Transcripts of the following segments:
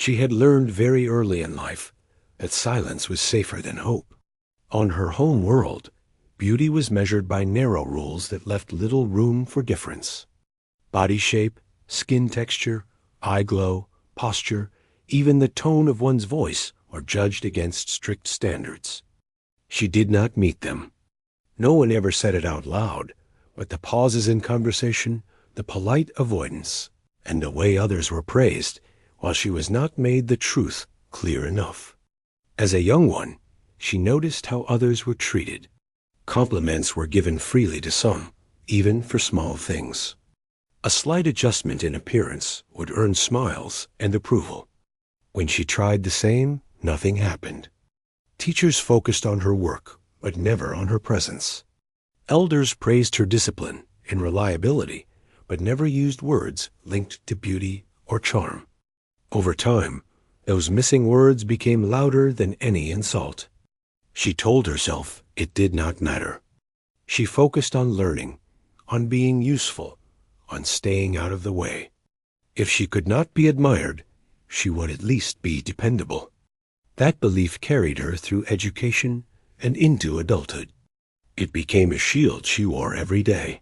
She had learned very early in life that silence was safer than hope. On her home world, beauty was measured by narrow rules that left little room for difference. Body shape, skin texture, eye glow, posture, even the tone of one's voice were judged against strict standards. She did not meet them. No one ever said it out loud, but the pauses in conversation, the polite avoidance, and the way others were praised, while she was not made the truth clear enough. As a young one, she noticed how others were treated. Compliments were given freely to some, even for small things. A slight adjustment in appearance would earn smiles and approval. When she tried the same, nothing happened. Teachers focused on her work, but never on her presence. Elders praised her discipline and reliability, but never used words linked to beauty or charm. Over time, those missing words became louder than any insult. She told herself it did not matter. She focused on learning, on being useful, on staying out of the way. If she could not be admired, she would at least be dependable. That belief carried her through education and into adulthood. It became a shield she wore every day.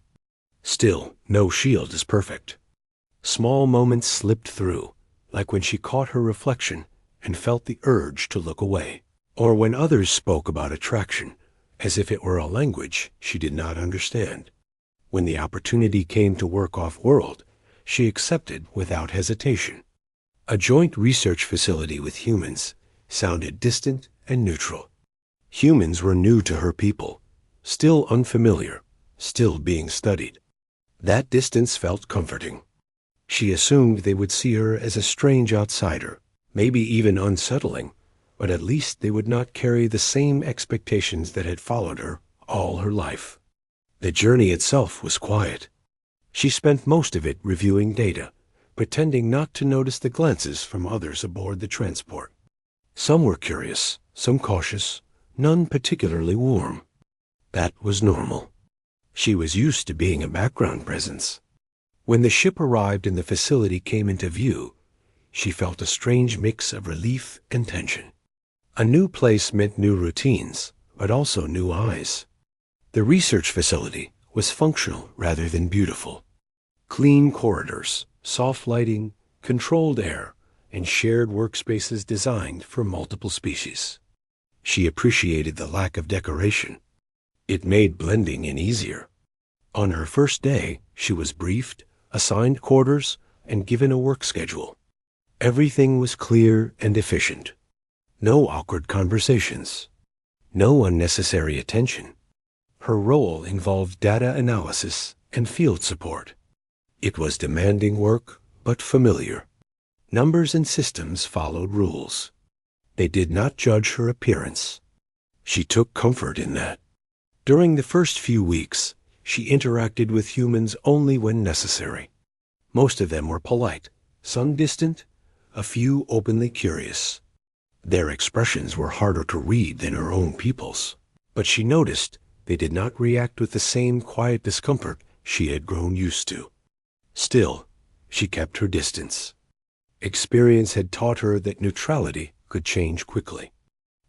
Still, no shield is perfect. Small moments slipped through, like when she caught her reflection and felt the urge to look away, or when others spoke about attraction, as if it were a language she did not understand. When the opportunity came to work off-world, she accepted without hesitation. A joint research facility with humans sounded distant and neutral. Humans were new to her people, still unfamiliar, still being studied. That distance felt comforting. She assumed they would see her as a strange outsider, maybe even unsettling, but at least they would not carry the same expectations that had followed her all her life. The journey itself was quiet. She spent most of it reviewing data, pretending not to notice the glances from others aboard the transport. Some were curious, some cautious, none particularly warm. That was normal. She was used to being a background presence. When the ship arrived and the facility came into view, she felt a strange mix of relief and tension. A new place meant new routines, but also new eyes. The research facility was functional rather than beautiful. Clean corridors, soft lighting, controlled air, and shared workspaces designed for multiple species. She appreciated the lack of decoration. It made blending in easier. On her first day, she was briefed, assigned quarters, and given a work schedule. Everything was clear and efficient. No awkward conversations. No unnecessary attention. Her role involved data analysis and field support. It was demanding work, but familiar. Numbers and systems followed rules. They did not judge her appearance. She took comfort in that. During the first few weeks, she interacted with humans only when necessary. Most of them were polite, some distant, a few openly curious. Their expressions were harder to read than her own people's, but she noticed they did not react with the same quiet discomfort she had grown used to. Still, she kept her distance. Experience had taught her that neutrality could change quickly.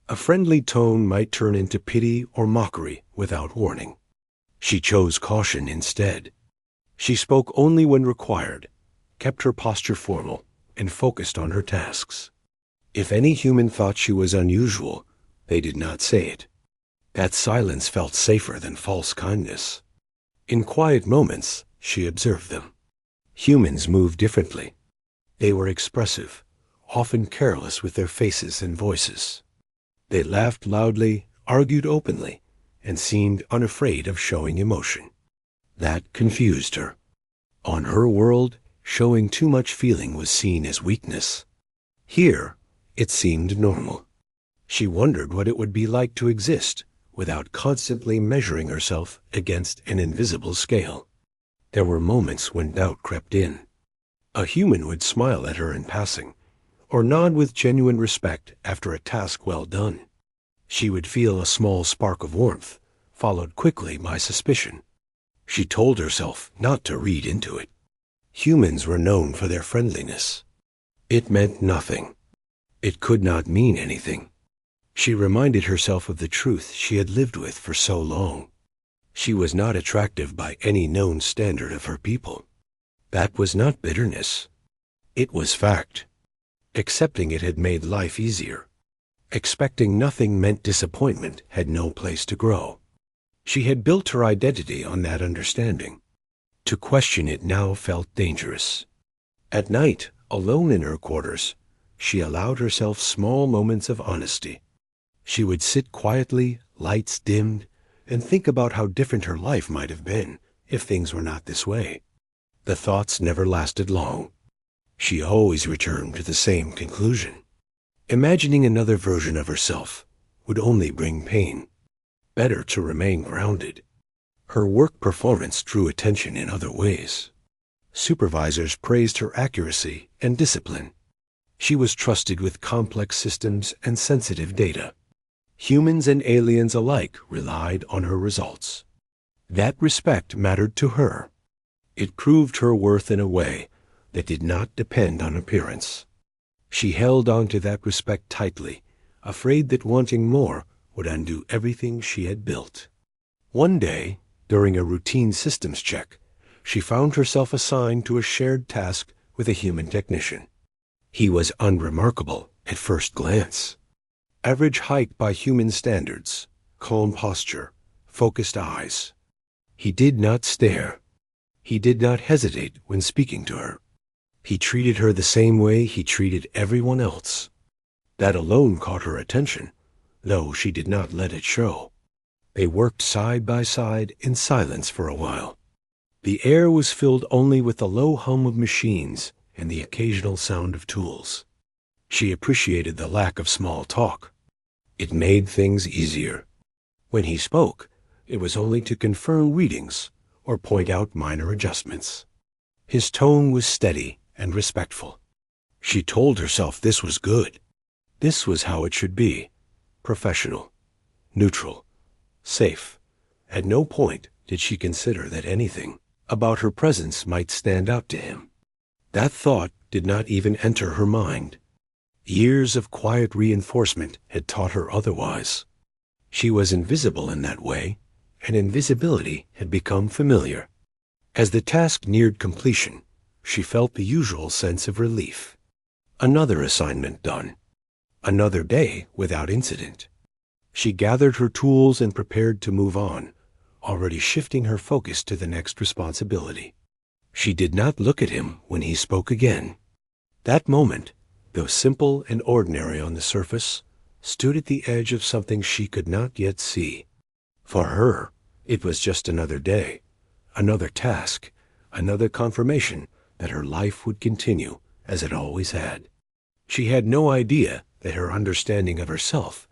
A friendly tone might turn into pity or mockery without warning. She chose caution instead. She spoke only when required, kept her posture formal, and focused on her tasks. If any human thought she was unusual, they did not say it. That silence felt safer than false kindness. In quiet moments, she observed them. Humans moved differently. They were expressive, often careless with their faces and voices. They laughed loudly, argued openly, and seemed unafraid of showing emotion. That confused her. On her world, showing too much feeling was seen as weakness. Here, it seemed normal. She wondered what it would be like to exist without constantly measuring herself against an invisible scale. There were moments when doubt crept in. A human would smile at her in passing, or nod with genuine respect after a task well done. She would feel a small spark of warmth, followed quickly by suspicion. She told herself not to read into it. Humans were known for their friendliness. It meant nothing, It could not mean anything. She reminded herself of the truth she had lived with for so long. She was not attractive by any known standard of her people. That was not bitterness. It was fact. Accepting it had made life easier. Expecting nothing meant disappointment had no place to grow. She had built her identity on that understanding. To question it now felt dangerous. At night, alone in her quarters, she allowed herself small moments of honesty. She would sit quietly, lights dimmed, and think about how different her life might have been if things were not this way. The thoughts never lasted long. She always returned to the same conclusion. Imagining another version of herself would only bring pain. Better to remain grounded. Her work performance drew attention in other ways. Supervisors praised her accuracy and discipline. She was trusted with complex systems and sensitive data. Humans and aliens alike relied on her results. That respect mattered to her. It proved her worth in a way that did not depend on appearance. She held on to that respect tightly, afraid that wanting more would undo everything she had built. One day, during a routine systems check, she found herself assigned to a shared task with a human technician. He was unremarkable at first glance. Average height by human standards, calm posture, focused eyes. He did not stare. He did not hesitate when speaking to her. He treated her the same way he treated everyone else. That alone caught her attention, though she did not let it show. They worked side by side in silence for a while. The air was filled only with the low hum of machines and the occasional sound of tools. She appreciated the lack of small talk. It made things easier. When he spoke, it was only to confirm readings or point out minor adjustments. His tone was steady and respectful. She told herself this was good. This was how it should be. Professional, neutral, safe. At no point did she consider that anything about her presence might stand out to him. That thought did not even enter her mind. Years of quiet reinforcement had taught her otherwise. She was invisible in that way, and invisibility had become familiar. As the task neared completion, she felt the usual sense of relief. Another assignment done. Another day without incident. She gathered her tools and prepared to move on, already shifting her focus to the next responsibility. She did not look at him when he spoke again. That moment, though simple and ordinary on the surface, stood at the edge of something she could not yet see. For her, it was just another day, another task, another confirmation that her life would continue as it always had. She had no idea that her understanding of herself,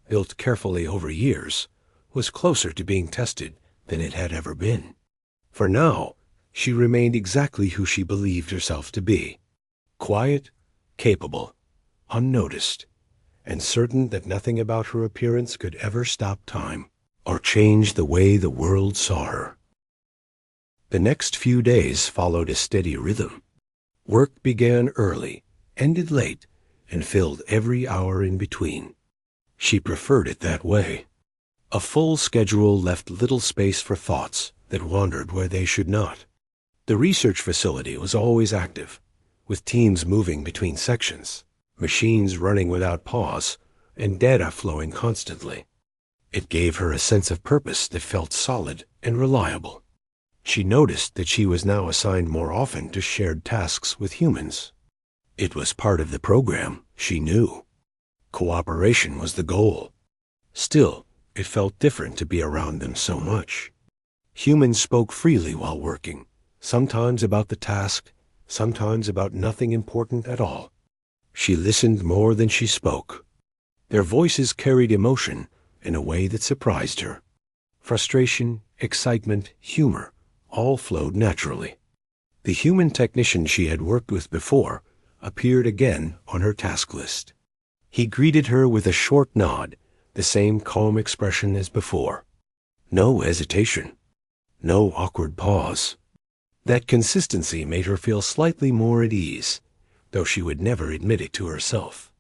built carefully over years, was closer to being tested than it had ever been. For now, she remained exactly who she believed herself to be. Quiet, capable, unnoticed, and certain that nothing about her appearance could ever stop time or change the way the world saw her. The next few days followed a steady rhythm. Work began early, ended late, and filled every hour in between. She preferred it that way. A full schedule left little space for thoughts that wandered where they should not. The research facility was always active, with teams moving between sections, machines running without pause, and data flowing constantly. It gave her a sense of purpose that felt solid and reliable. She noticed that she was now assigned more often to shared tasks with humans. It was part of the program, she knew. Cooperation was the goal. Still, it felt different to be around them so much. Humans spoke freely while working, sometimes about the task, sometimes about nothing important at all. She listened more than she spoke. Their voices carried emotion in a way that surprised her. Frustration, excitement, humor, all flowed naturally. The human technician she had worked with before appeared again on her task list. He greeted her with a short nod, the same calm expression as before. No hesitation. No awkward pause. That consistency made her feel slightly more at ease, though she would never admit it to herself.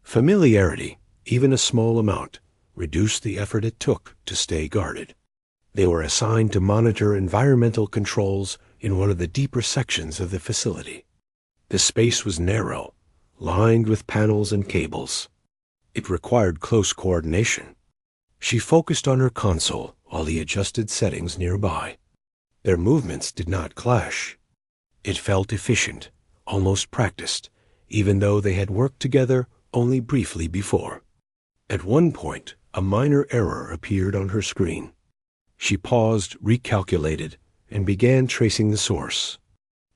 Familiarity, even a small amount, reduced the effort it took to stay guarded. They were assigned to monitor environmental controls in one of the deeper sections of the facility. The space was narrow, lined with panels and cables. It required close coordination. She focused on her console while he adjusted settings nearby. Their movements did not clash. It felt efficient, almost practiced, even though they had worked together only briefly before. At one point, a minor error appeared on her screen. She paused, recalculated, and began tracing the source.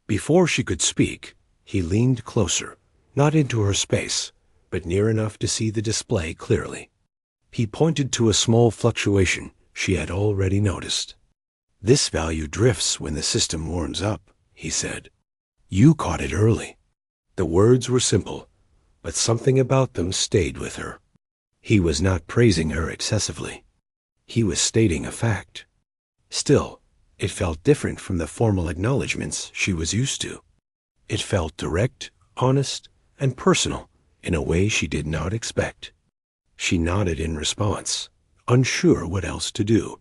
Before she could speak, he leaned closer, not into her space, but near enough to see the display clearly. He pointed to a small fluctuation she had already noticed. "This value drifts when the system warms up," he said. "You caught it early." The words were simple, but something about them stayed with her. He was not praising her excessively. He was stating a fact. Still, it felt different from the formal acknowledgments she was used to. It felt direct, honest, and personal in a way she did not expect. She nodded in response, unsure what else to do.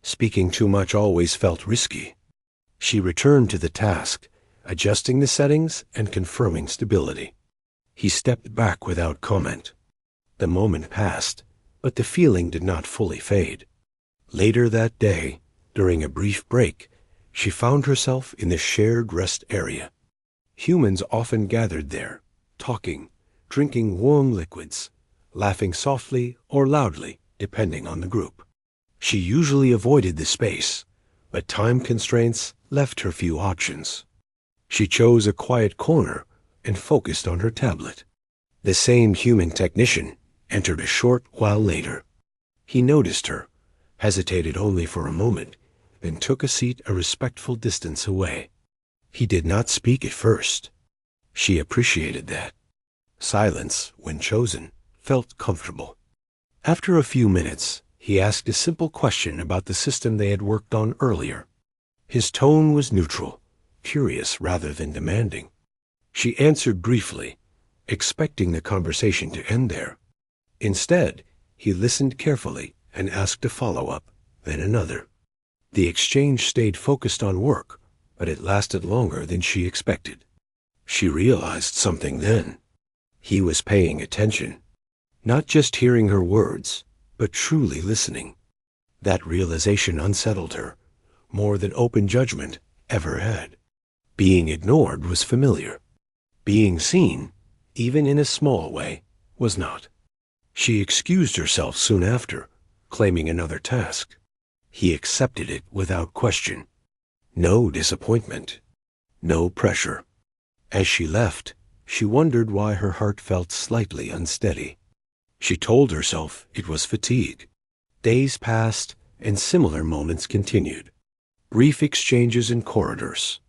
Speaking too much always felt risky. She returned to the task, adjusting the settings and confirming stability. He stepped back without comment. The moment passed, but the feeling did not fully fade. Later that day, during a brief break, she found herself in the shared rest area. Humans often gathered there, talking, drinking warm liquids, laughing softly or loudly, depending on the group. She usually avoided the space, but time constraints left her few options. She chose a quiet corner and focused on her tablet. The same human technician entered a short while later. He noticed her, hesitated only for a moment, then took a seat a respectful distance away. He did not speak at first. She appreciated that. Silence, when chosen, felt comfortable. After a few minutes, he asked a simple question about the system they had worked on earlier. His tone was neutral, curious rather than demanding. She answered briefly, expecting the conversation to end there. Instead, he listened carefully and asked a follow-up, then another. The exchange stayed focused on work, but it lasted longer than she expected. She realized something then. He was paying attention, not just hearing her words, but truly listening. That realization unsettled her, more than open judgment ever had. Being ignored was familiar. Being seen, even in a small way, was not. She excused herself soon after, claiming another task. He accepted it without question. No disappointment. No pressure. As she left, she wondered why her heart felt slightly unsteady. She told herself it was fatigue. Days passed, and similar moments continued. Brief exchanges in corridors.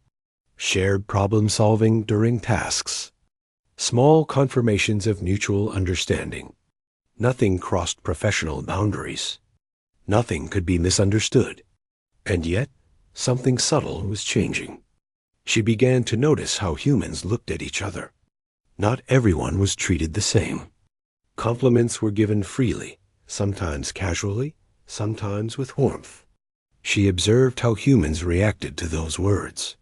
Shared problem-solving during tasks. Small confirmations of mutual understanding. Nothing crossed professional boundaries. Nothing could be misunderstood. And yet, something subtle was changing. She began to notice how humans looked at each other. Not everyone was treated the same. Compliments were given freely, sometimes casually, sometimes with warmth. She observed how humans reacted to those words.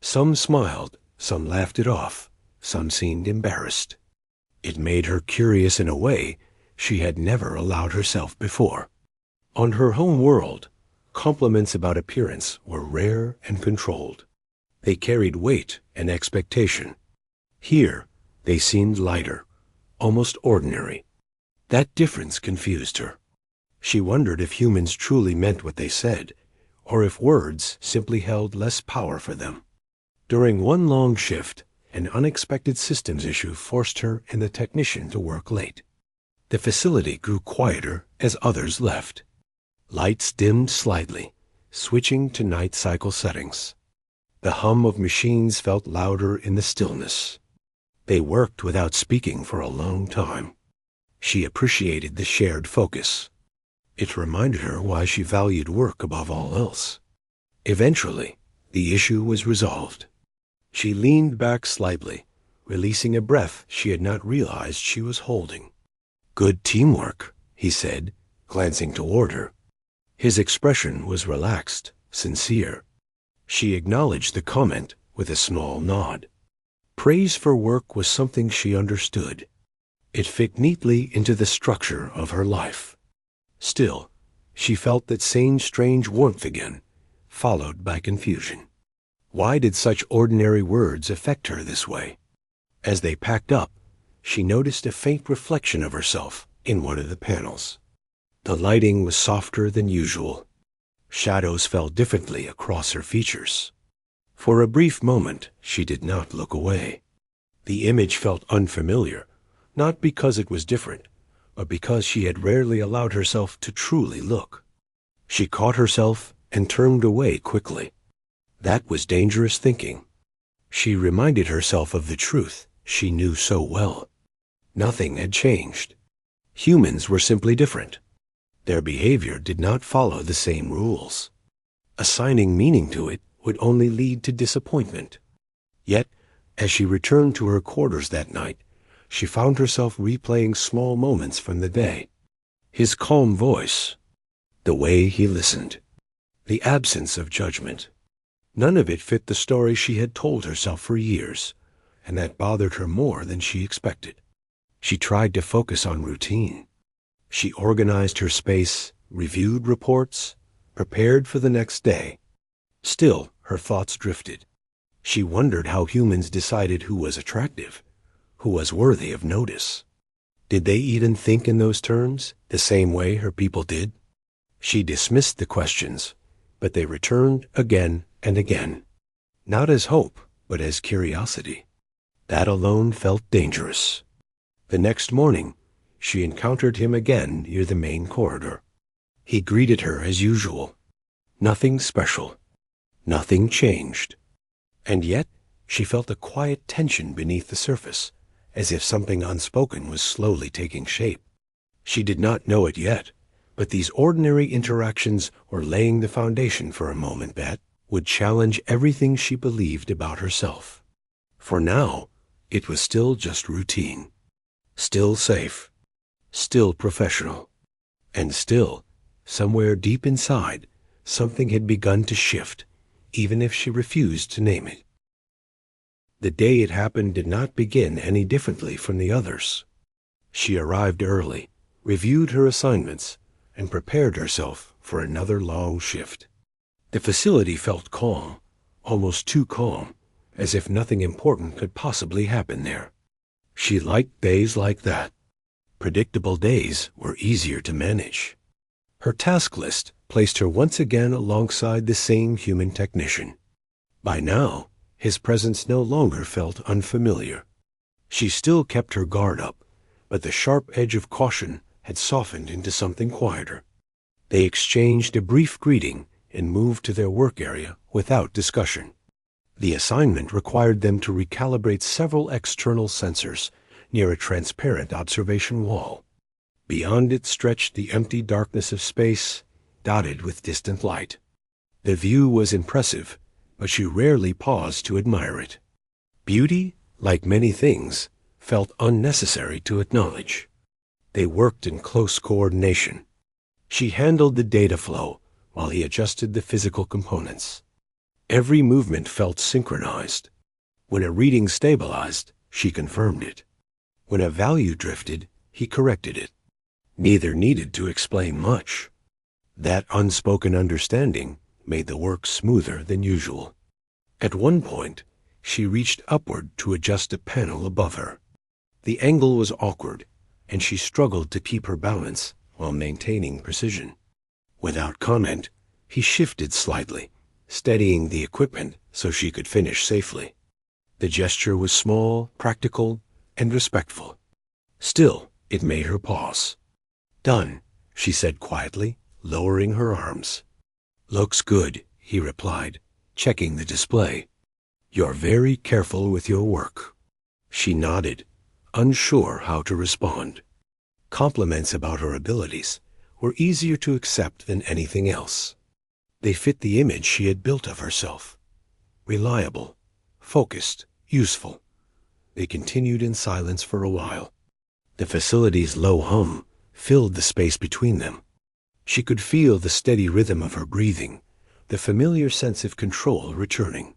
Some smiled, some laughed it off, some seemed embarrassed. It made her curious in a way she had never allowed herself before. On her home world, compliments about appearance were rare and controlled. They carried weight and expectation. Here, they seemed lighter, almost ordinary. That difference confused her. She wondered if humans truly meant what they said, or if words simply held less power for them. During one long shift, an unexpected systems issue forced her and the technician to work late. The facility grew quieter as others left. Lights dimmed slightly, switching to night cycle settings. The hum of machines felt louder in the stillness. They worked without speaking for a long time. She appreciated the shared focus. It reminded her why she valued work above all else. Eventually, the issue was resolved. She leaned back slightly, releasing a breath she had not realized she was holding. "Good teamwork," he said, glancing toward her. His expression was relaxed, sincere. She acknowledged the comment with a small nod. Praise for work was something she understood. It fit neatly into the structure of her life. Still, she felt that same strange warmth again, followed by confusion. Why did such ordinary words affect her this way? As they packed up, she noticed a faint reflection of herself in one of the panels. The lighting was softer than usual. Shadows fell differently across her features. For a brief moment, she did not look away. The image felt unfamiliar, not because it was different, but because she had rarely allowed herself to truly look. She caught herself and turned away quickly. That was dangerous thinking. She reminded herself of the truth she knew so well. Nothing had changed. Humans were simply different. Their behavior did not follow the same rules. Assigning meaning to it would only lead to disappointment. Yet, as she returned to her quarters that night, she found herself replaying small moments from the day. His calm voice, the way he listened, the absence of judgment. None of it fit the story she had told herself for years, and that bothered her more than she expected. She tried to focus on routine. She organized her space, reviewed reports, prepared for the next day. Still, her thoughts drifted. She wondered how humans decided who was attractive, who was worthy of notice. Did they even think in those terms, the same way her people did? She dismissed the questions, but they returned again and again. Not as hope, but as curiosity. That alone felt dangerous. The next morning, she encountered him again near the main corridor. He greeted her as usual. Nothing special. Nothing changed. And yet, she felt a quiet tension beneath the surface, as if something unspoken was slowly taking shape. She did not know it yet, but these ordinary interactions were laying the foundation for a moment that would challenge everything she believed about herself. For now, it was still just routine. Still safe. Still professional. And still, somewhere deep inside, something had begun to shift, even if she refused to name it. The day it happened did not begin any differently from the others. She arrived early, reviewed her assignments, and prepared herself for another long shift. The facility felt calm, almost too calm, as if nothing important could possibly happen there. She liked days like that. Predictable days were easier to manage. Her task list placed her once again alongside the same human technician. By now, his presence no longer felt unfamiliar. She still kept her guard up, but the sharp edge of caution had softened into something quieter. They exchanged a brief greeting and moved to their work area without discussion. The assignment required them to recalibrate several external sensors near a transparent observation wall. Beyond it stretched the empty darkness of space, dotted with distant light. The view was impressive, but she rarely paused to admire it. Beauty, like many things, felt unnecessary to acknowledge. They worked in close coordination. She handled the data flow while he adjusted the physical components. Every movement felt synchronized. When a reading stabilized, she confirmed it. When a value drifted, he corrected it. Neither needed to explain much. That unspoken understanding made the work smoother than usual. At one point, she reached upward to adjust a panel above her. The angle was awkward, and she struggled to keep her balance while maintaining precision. Without comment, he shifted slightly, steadying the equipment so she could finish safely. The gesture was small, practical, and respectful. Still, it made her pause. "Done," she said quietly, lowering her arms. "Looks good," he replied, checking the display. "You're very careful with your work." She nodded, unsure how to respond. Compliments about her abilities were easier to accept than anything else. They fit the image she had built of herself. Reliable, focused, useful. They continued in silence for a while. The facility's low hum filled the space between them. She could feel the steady rhythm of her breathing, the familiar sense of control returning.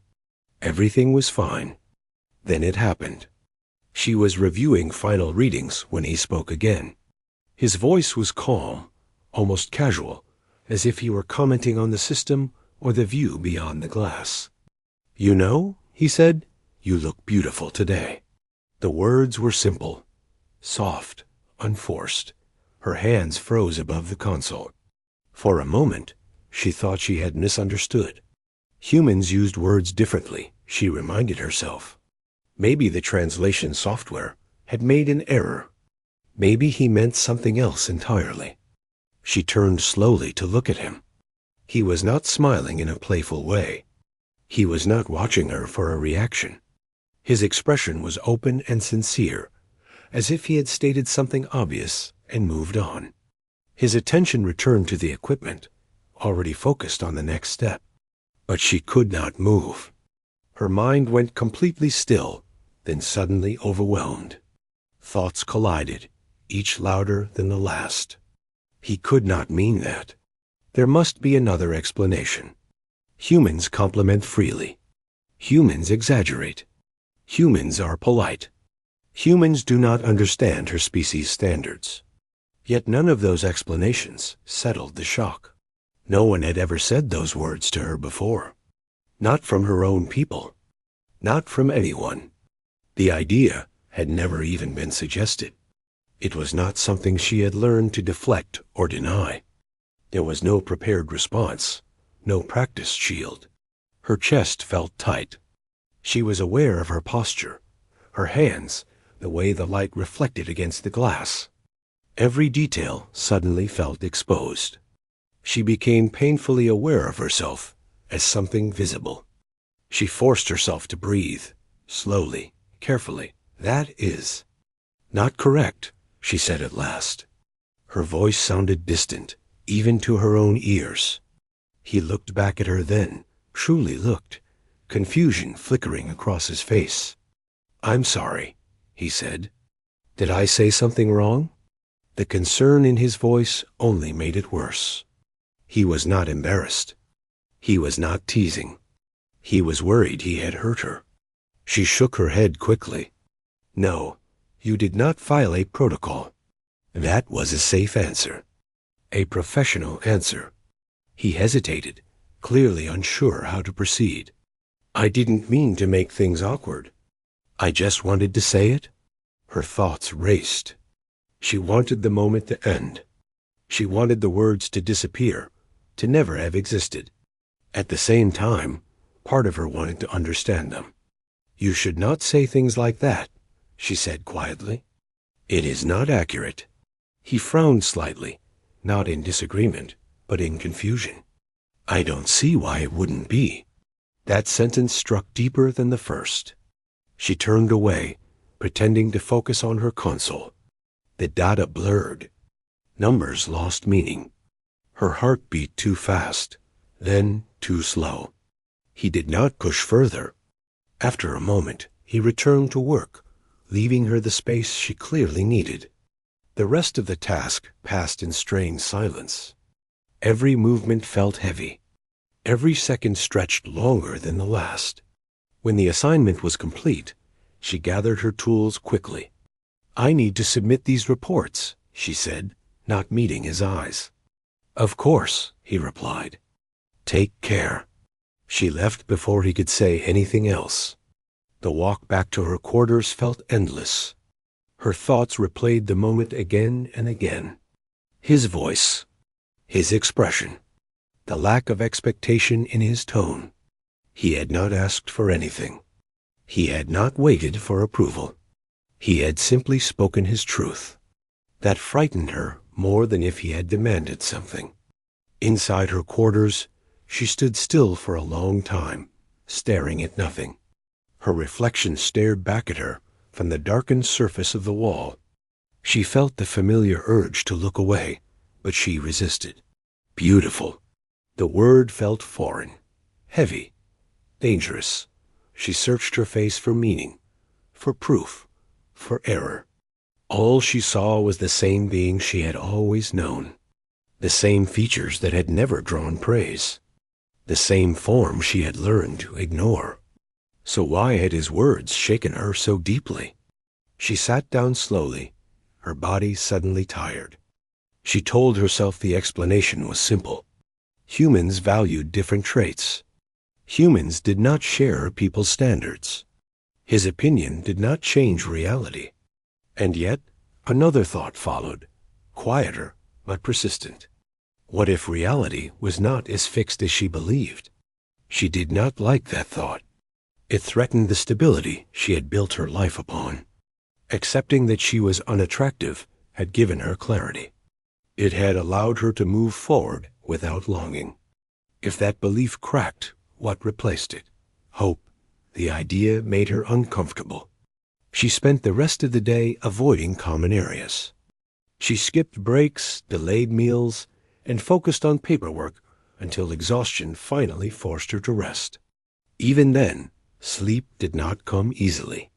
Everything was fine. Then it happened. She was reviewing final readings when he spoke again. His voice was calm, almost casual, as if he were commenting on the system or the view beyond the glass. "You know," he said, "you look beautiful today." The words were simple, soft, unforced. Her hands froze above the console. For a moment, she thought she had misunderstood. Humans used words differently, she reminded herself. Maybe the translation software had made an error. Maybe he meant something else entirely. She turned slowly to look at him. He was not smiling in a playful way. He was not watching her for a reaction. His expression was open and sincere, as if he had stated something obvious and moved on. His attention returned to the equipment, already focused on the next step. But she could not move. Her mind went completely still, then suddenly overwhelmed. Thoughts collided, each louder than the last. He could not mean that. There must be another explanation. Humans compliment freely. Humans exaggerate. Humans are polite. Humans do not understand her species' standards. Yet none of those explanations settled the shock. No one had ever said those words to her before. Not from her own people. Not from anyone. The idea had never even been suggested. It was not something she had learned to deflect or deny. There was no prepared response, no practiced shield. Her chest felt tight. She was aware of her posture, her hands, the way the light reflected against the glass. Every detail suddenly felt exposed. She became painfully aware of herself as something visible. She forced herself to breathe, slowly, carefully. "That is not correct," she said at last. Her voice sounded distant, even to her own ears. He looked back at her then, truly looked, confusion flickering across his face. "I'm sorry," he said. "Did I say something wrong?" The concern in his voice only made it worse. He was not embarrassed. He was not teasing. He was worried he had hurt her. She shook her head quickly. "No, you did not violate protocol." That was a safe answer. A professional answer. He hesitated, clearly unsure how to proceed. "I didn't mean to make things awkward. I just wanted to say it." Her thoughts raced. She wanted the moment to end. She wanted the words to disappear, to never have existed. At the same time, part of her wanted to understand them. "You should not say things like that," she said quietly. "It is not accurate." He frowned slightly, not in disagreement, but in confusion. "I don't see why it wouldn't be." That sentence struck deeper than the first. She turned away, pretending to focus on her console. The data blurred. Numbers lost meaning. Her heart beat too fast, then too slow. He did not push further. After a moment, he returned to work, leaving her the space she clearly needed. The rest of the task passed in strained silence. Every movement felt heavy. Every second stretched longer than the last. When the assignment was complete, she gathered her tools quickly. "I need to submit these reports," she said, not meeting his eyes. "Of course," he replied. "Take care." She left before he could say anything else. The walk back to her quarters felt endless. Her thoughts replayed the moment again and again. His voice, his expression, the lack of expectation in his tone. He had not asked for anything. He had not waited for approval. He had simply spoken his truth. That frightened her more than if he had demanded something. Inside her quarters, she stood still for a long time, staring at nothing. Her reflection stared back at her from the darkened surface of the wall. She felt the familiar urge to look away, but she resisted. Beautiful. The word felt foreign, heavy, dangerous. She searched her face for meaning, for proof, for error. All she saw was the same being she had always known, the same features that had never drawn praise, the same form she had learned to ignore. So why had his words shaken her so deeply? She sat down slowly, her body suddenly tired. She told herself the explanation was simple. Humans valued different traits. Humans did not share people's standards. His opinion did not change reality. And yet, another thought followed, quieter but persistent. What if reality was not as fixed as she believed? She did not like that thought. It threatened the stability she had built her life upon. Accepting that she was unattractive had given her clarity. It had allowed her to move forward without longing. If that belief cracked, what replaced it? Hope. The idea made her uncomfortable. She spent the rest of the day avoiding common areas. She skipped breaks, delayed meals, and focused on paperwork until exhaustion finally forced her to rest. Even then, sleep did not come easily.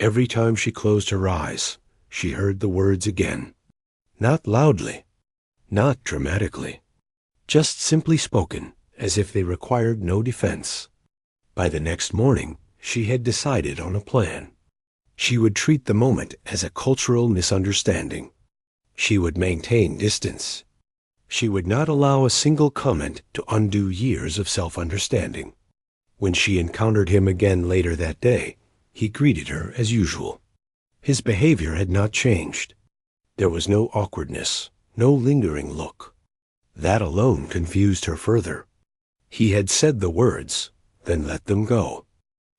Every time she closed her eyes, she heard the words again. Not loudly, not dramatically, just simply spoken, as if they required no defense. By the next morning, she had decided on a plan. She would treat the moment as a cultural misunderstanding. She would maintain distance. She would not allow a single comment to undo years of self-understanding. When she encountered him again later that day, he greeted her as usual. His behavior had not changed. There was no awkwardness, no lingering look. That alone confused her further. He had said the words, then let them go.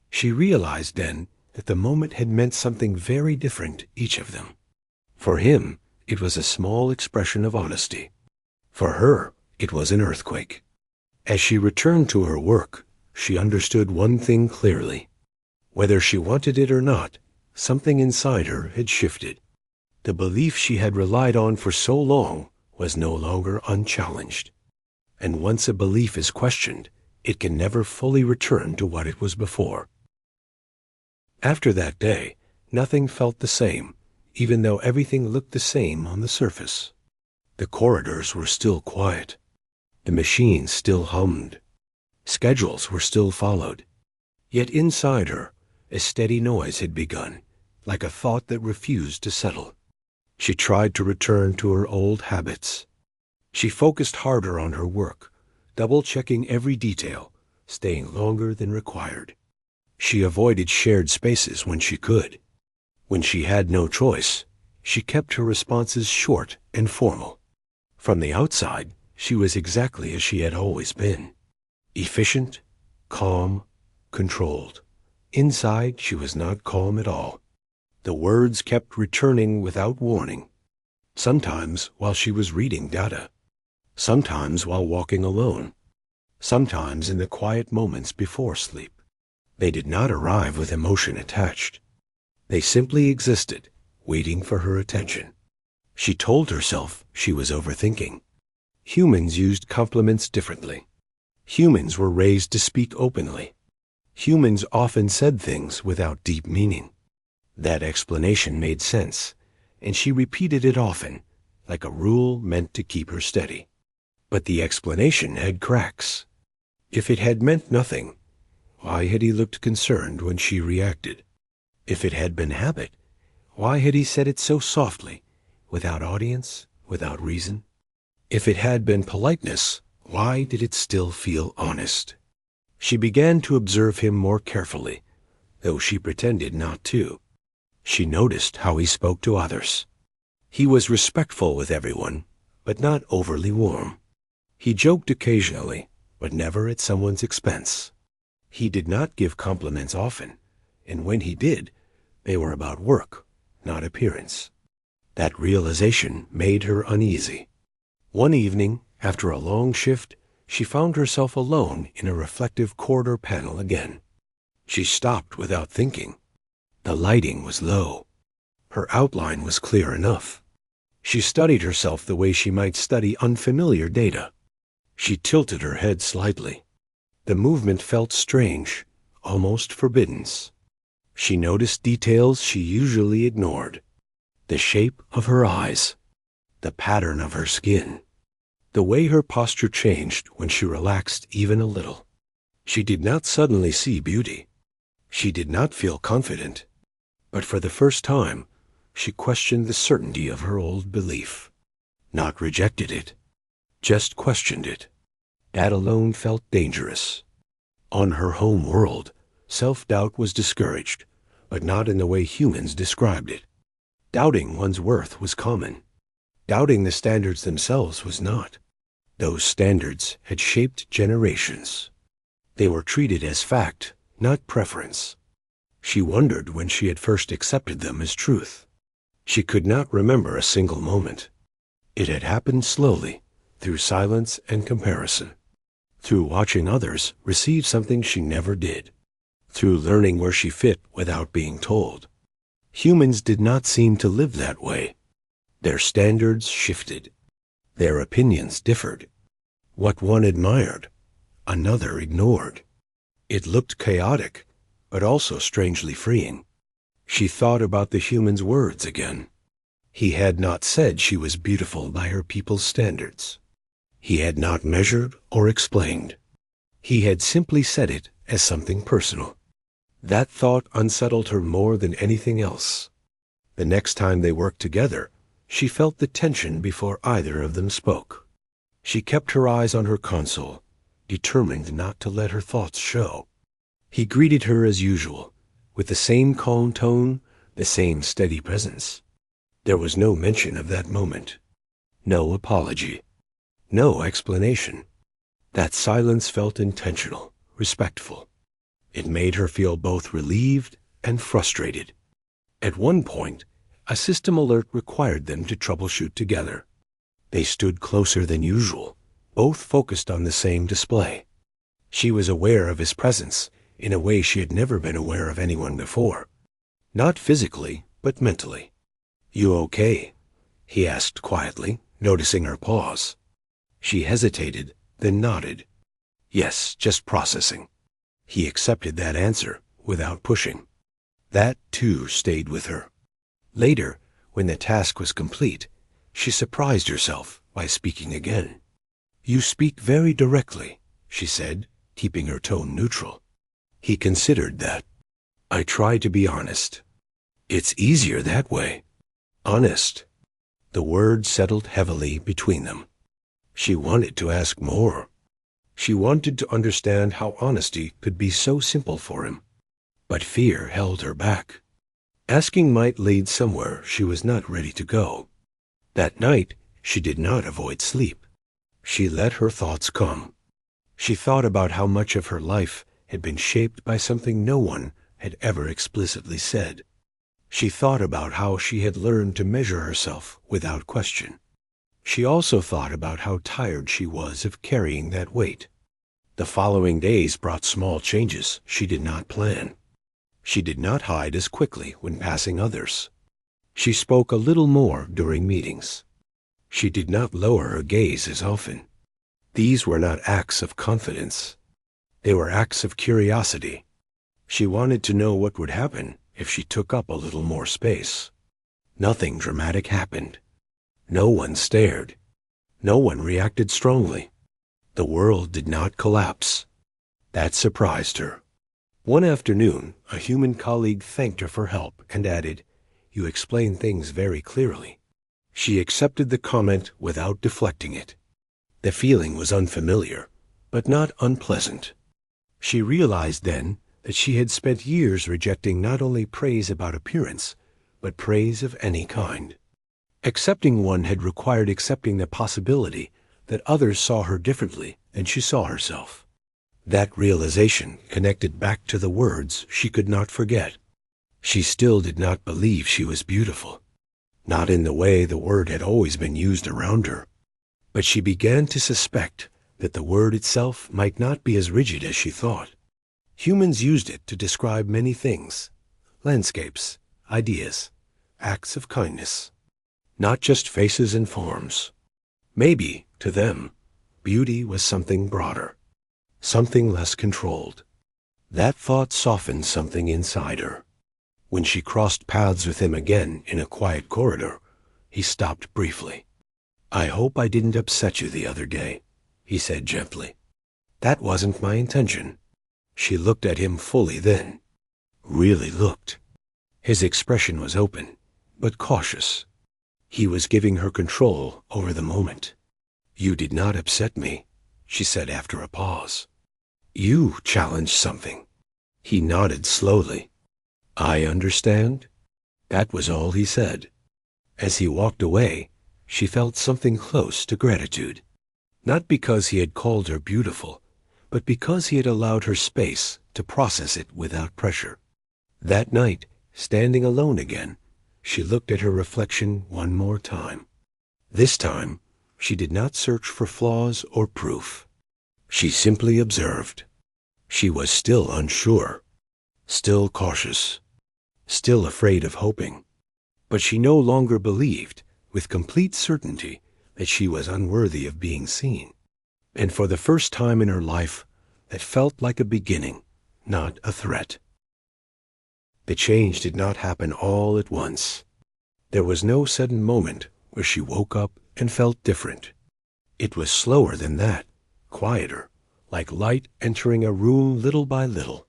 She realized then that the moment had meant something very different, each of them. For him, it was a small expression of honesty. For her, it was an earthquake. As she returned to her work, she understood one thing clearly. Whether she wanted it or not, something inside her had shifted. The belief she had relied on for so long was no longer unchallenged. And once a belief is questioned, it can never fully return to what it was before. After that day, nothing felt the same, even though everything looked the same on the surface. The corridors were still quiet. The machines still hummed. Schedules were still followed. Yet inside her, a steady noise had begun, like a thought that refused to settle. She tried to return to her old habits. She focused harder on her work, double-checking every detail, staying longer than required. She avoided shared spaces when she could. When she had no choice, she kept her responses short and formal. From the outside, she was exactly as she had always been. Efficient, calm, controlled. Inside, she was not calm at all. The words kept returning without warning. Sometimes while she was reading data. Sometimes while walking alone. Sometimes in the quiet moments before sleep. They did not arrive with emotion attached. They simply existed, waiting for her attention. She told herself she was overthinking. Humans used compliments differently. Humans were raised to speak openly. Humans often said things without deep meaning. That explanation made sense, and she repeated it often, like a rule meant to keep her steady. But the explanation had cracks. If it had meant nothing, why had he looked concerned when she reacted? If it had been habit, why had he said it so softly, without audience, without reason? If it had been politeness, why did it still feel honest? She began to observe him more carefully, though she pretended not to. She noticed how he spoke to others. He was respectful with everyone, but not overly warm. He joked occasionally, but never at someone's expense. He did not give compliments often, and when he did, they were about work, not appearance. That realization made her uneasy. One evening, after a long shift, she found herself alone in a reflective corridor panel again. She stopped without thinking. The lighting was low. Her outline was clear enough. She studied herself the way she might study unfamiliar data. She tilted her head slightly. The movement felt strange, almost forbidden. She noticed details she usually ignored. The shape of her eyes, the pattern of her skin, the way her posture changed when she relaxed even a little. She did not suddenly see beauty. She did not feel confident. But for the first time, she questioned the certainty of her old belief. Not rejected it, just questioned it. That alone felt dangerous. On her home world, self-doubt was discouraged, but not in the way humans described it. Doubting one's worth was common. Doubting the standards themselves was not. Those standards had shaped generations. They were treated as fact, not preference. She wondered when she had first accepted them as truth. She could not remember a single moment. It had happened slowly, through silence and comparison, through watching others receive something she never did, through learning where she fit without being told. Humans did not seem to live that way. Their standards shifted. Their opinions differed. What one admired, another ignored. It looked chaotic, but also strangely freeing. She thought about the human's words again. He had not said she was beautiful by her people's standards. He had not measured or explained. He had simply said it as something personal. That thought unsettled her more than anything else. The next time they worked together, she felt the tension before either of them spoke. She kept her eyes on her console, determined not to let her thoughts show. He greeted her as usual, with the same calm tone, the same steady presence. There was no mention of that moment, no apology, no explanation. That silence felt intentional, respectful. It made her feel both relieved and frustrated. At one point, a system alert required them to troubleshoot together. They stood closer than usual, both focused on the same display. She was aware of his presence in a way she had never been aware of anyone before. Not physically, but mentally. "You okay?" he asked quietly, noticing her pause. She hesitated, then nodded. "Yes, just processing." He accepted that answer without pushing. That, too, stayed with her. Later, when the task was complete, she surprised herself by speaking again. "You speak very directly," she said, keeping her tone neutral. He considered that. "I try to be honest. It's easier that way." Honest. The word settled heavily between them. She wanted to ask more. She wanted to understand how honesty could be so simple for him. But fear held her back. Asking might lead somewhere she was not ready to go. That night, she did not avoid sleep. She let her thoughts come. She thought about how much of her life had been shaped by something no one had ever explicitly said. She thought about how she had learned to measure herself without question. She also thought about how tired she was of carrying that weight. The following days brought small changes she did not plan. She did not hide as quickly when passing others. She spoke a little more during meetings. She did not lower her gaze as often. These were not acts of confidence. They were acts of curiosity. She wanted to know what would happen if she took up a little more space. Nothing dramatic happened. No one stared. No one reacted strongly. The world did not collapse. That surprised her. One afternoon, a human colleague thanked her for help and added, "You explain things very clearly." She accepted the comment without deflecting it. The feeling was unfamiliar, but not unpleasant. She realized then that she had spent years rejecting not only praise about appearance, but praise of any kind. Accepting one had required accepting the possibility that others saw her differently than she saw herself. That realization connected back to the words she could not forget. She still did not believe she was beautiful, not in the way the word had always been used around her. But she began to suspect that the word itself might not be as rigid as she thought. Humans used it to describe many things: landscapes, ideas, acts of kindness, not just faces and forms. Maybe, to them, beauty was something broader, something less controlled. That thought softened something inside her. When she crossed paths with him again in a quiet corridor, he stopped briefly. "I hope I didn't upset you the other day," he said gently. "That wasn't my intention." She looked at him fully then. Really looked. His expression was open, but cautious. He was giving her control over the moment. "You did not upset me," she said after a pause. "You challenged something." He nodded slowly. "I understand." That was all he said. As he walked away, she felt something close to gratitude. Not because he had called her beautiful, but because he had allowed her space to process it without pressure. That night, standing alone again, she looked at her reflection one more time. This time, she did not search for flaws or proof. She simply observed. She was still unsure, still cautious, still afraid of hoping. But she no longer believed, with complete certainty, that she was unworthy of being seen. And for the first time in her life, that felt like a beginning, not a threat. The change did not happen all at once. There was no sudden moment where she woke up and felt different. It was slower than that, quieter, like light entering a room little by little.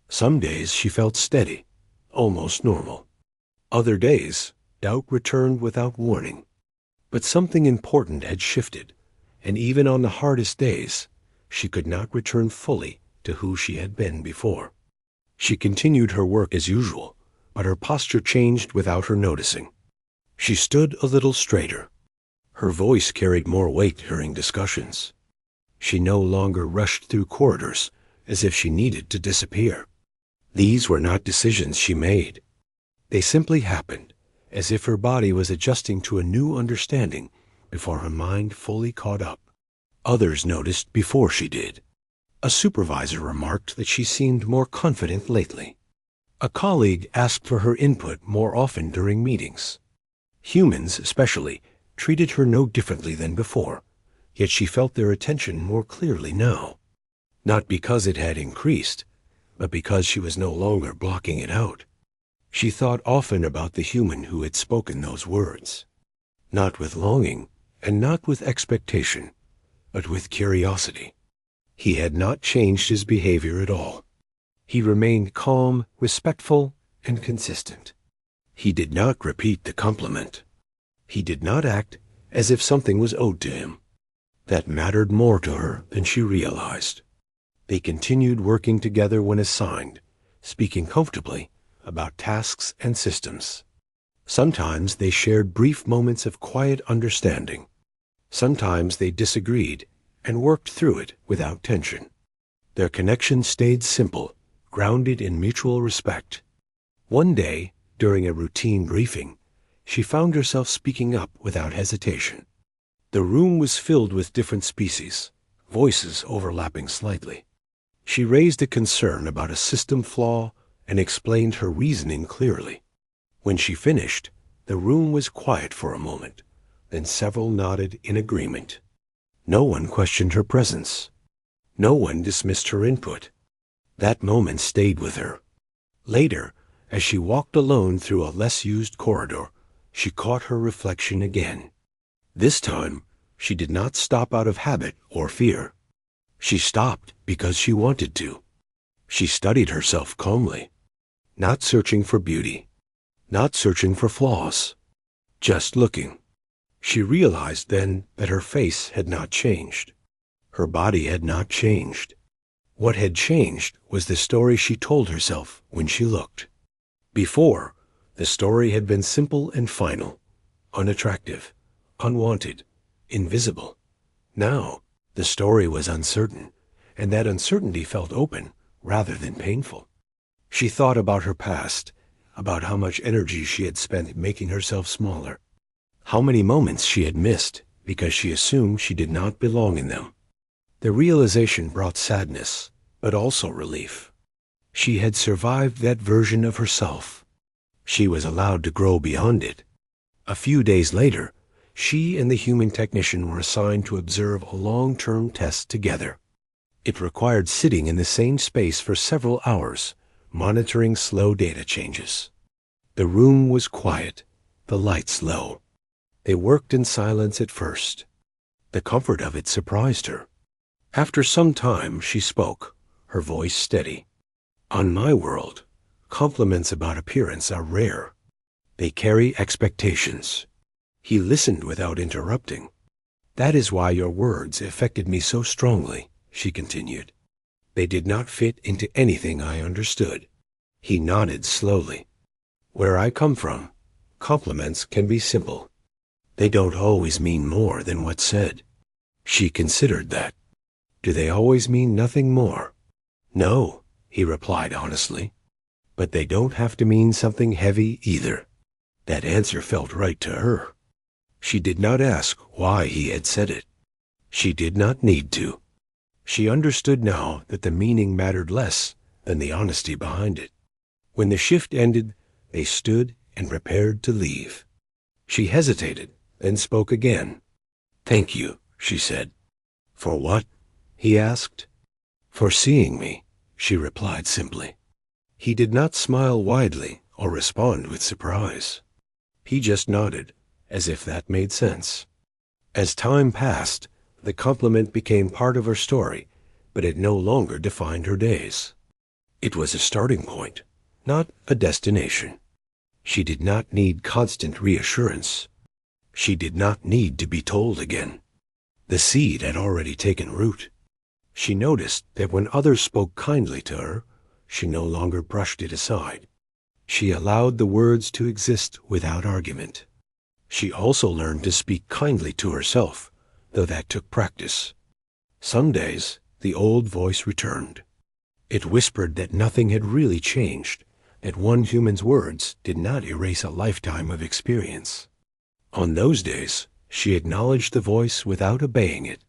Some days she felt steady, almost normal. Other days, doubt returned without warning. But something important had shifted, and even on the hardest days, she could not return fully to who she had been before. She continued her work as usual, but her posture changed without her noticing. She stood a little straighter. Her voice carried more weight during discussions. She no longer rushed through corridors as if she needed to disappear. These were not decisions she made. They simply happened, as if her body was adjusting to a new understanding before her mind fully caught up. Others noticed before she did. A supervisor remarked that she seemed more confident lately. A colleague asked for her input more often during meetings. Humans, especially, treated her no differently than before, yet she felt their attention more clearly now. Not because it had increased, but because she was no longer blocking it out. She thought often about the human who had spoken those words, not with longing and not with expectation, but with curiosity. He had not changed his behavior at all. He remained calm, respectful, and consistent. He did not repeat the compliment. He did not act as if something was owed to him. That mattered more to her than she realized. They continued working together when assigned, speaking comfortably about tasks and systems. Sometimes they shared brief moments of quiet understanding. Sometimes they disagreed and worked through it without tension. Their connection stayed simple, grounded in mutual respect. One day, during a routine briefing, she found herself speaking up without hesitation. The room was filled with different species, voices overlapping slightly. She raised a concern about a system flaw and explained her reasoning clearly. When she finished, the room was quiet for a moment, then several nodded in agreement. No one questioned her presence. No one dismissed her input. That moment stayed with her. Later, as she walked alone through a less used corridor, she caught her reflection again. This time, she did not stop out of habit or fear. She stopped because she wanted to. She studied herself calmly, not searching for beauty, not searching for flaws, just looking. She realized then that her face had not changed. Her body had not changed. What had changed was the story she told herself when she looked. Before, the story had been simple and final, unattractive, unwanted, invisible. Now, the story was uncertain, and that uncertainty felt open rather than painful. She thought about her past, about how much energy she had spent making herself smaller, how many moments she had missed because she assumed she did not belong in them. The realization brought sadness, but also relief. She had survived that version of herself. She was allowed to grow beyond it. A few days later, she and the human technician were assigned to observe a long-term test together. It required sitting in the same space for several hours, monitoring slow data changes. The room was quiet, the lights low. They worked in silence at first. The comfort of it surprised her. After some time, she spoke, her voice steady. On my world, compliments about appearance are rare. They carry expectations. He listened without interrupting. That is why your words affected me so strongly, she continued. They did not fit into anything I understood. He nodded slowly. Where I come from, compliments can be simple. They don't always mean more than what's said. She considered that. Do they always mean nothing more? No, he replied honestly. But they don't have to mean something heavy either. That answer felt right to her. She did not ask why he had said it. She did not need to. She understood now that the meaning mattered less than the honesty behind it. When the shift ended, they stood and prepared to leave. She hesitated, then spoke again. Thank you, she said. For what? He asked. For seeing me, she replied simply. He did not smile widely or respond with surprise. He just nodded, as if that made sense. As time passed, the compliment became part of her story, but it no longer defined her days. It was a starting point, not a destination. She did not need constant reassurance. She did not need to be told again. The seed had already taken root. She noticed that when others spoke kindly to her, she no longer brushed it aside. She allowed the words to exist without argument. She also learned to speak kindly to herself, though that took practice. Some days, the old voice returned. It whispered that nothing had really changed, that one human's words did not erase a lifetime of experience. On those days, she acknowledged the voice without obeying it.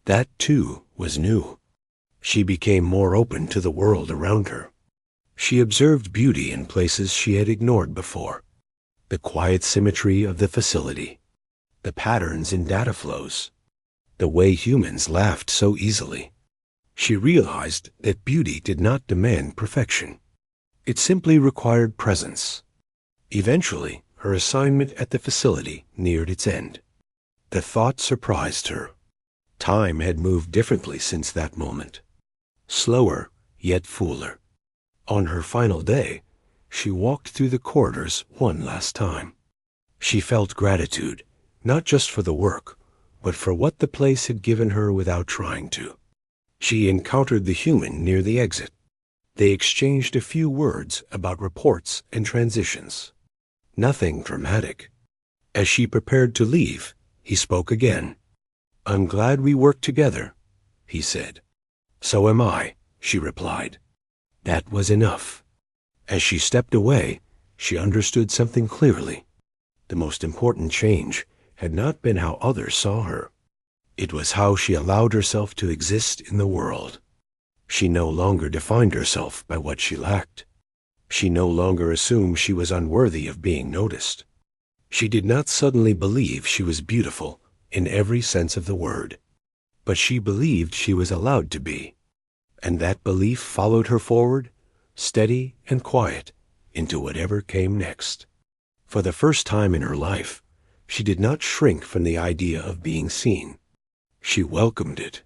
That, too, was new. She became more open to the world around her. She observed beauty in places she had ignored before. The quiet symmetry of the facility, the patterns in data flows, the way humans laughed so easily. She realized that beauty did not demand perfection. It simply required presence. Eventually, her assignment at the facility neared its end. The thought surprised her. Time had moved differently since that moment. Slower, yet fuller. On her final day, she walked through the corridors one last time. She felt gratitude, not just for the work, but for what the place had given her without trying to. She encountered the human near the exit. They exchanged a few words about reports and transitions. Nothing dramatic. As she prepared to leave, he spoke again. I'm glad we worked together, he said. So am I, she replied. That was enough. As she stepped away, she understood something clearly. The most important change had not been how others saw her. It was how she allowed herself to exist in the world. She no longer defined herself by what she lacked. She no longer assumed she was unworthy of being noticed. She did not suddenly believe she was beautiful in every sense of the word, but she believed she was allowed to be. And that belief followed her forward, steady and quiet, into whatever came next. For the first time in her life, she did not shrink from the idea of being seen. She welcomed it.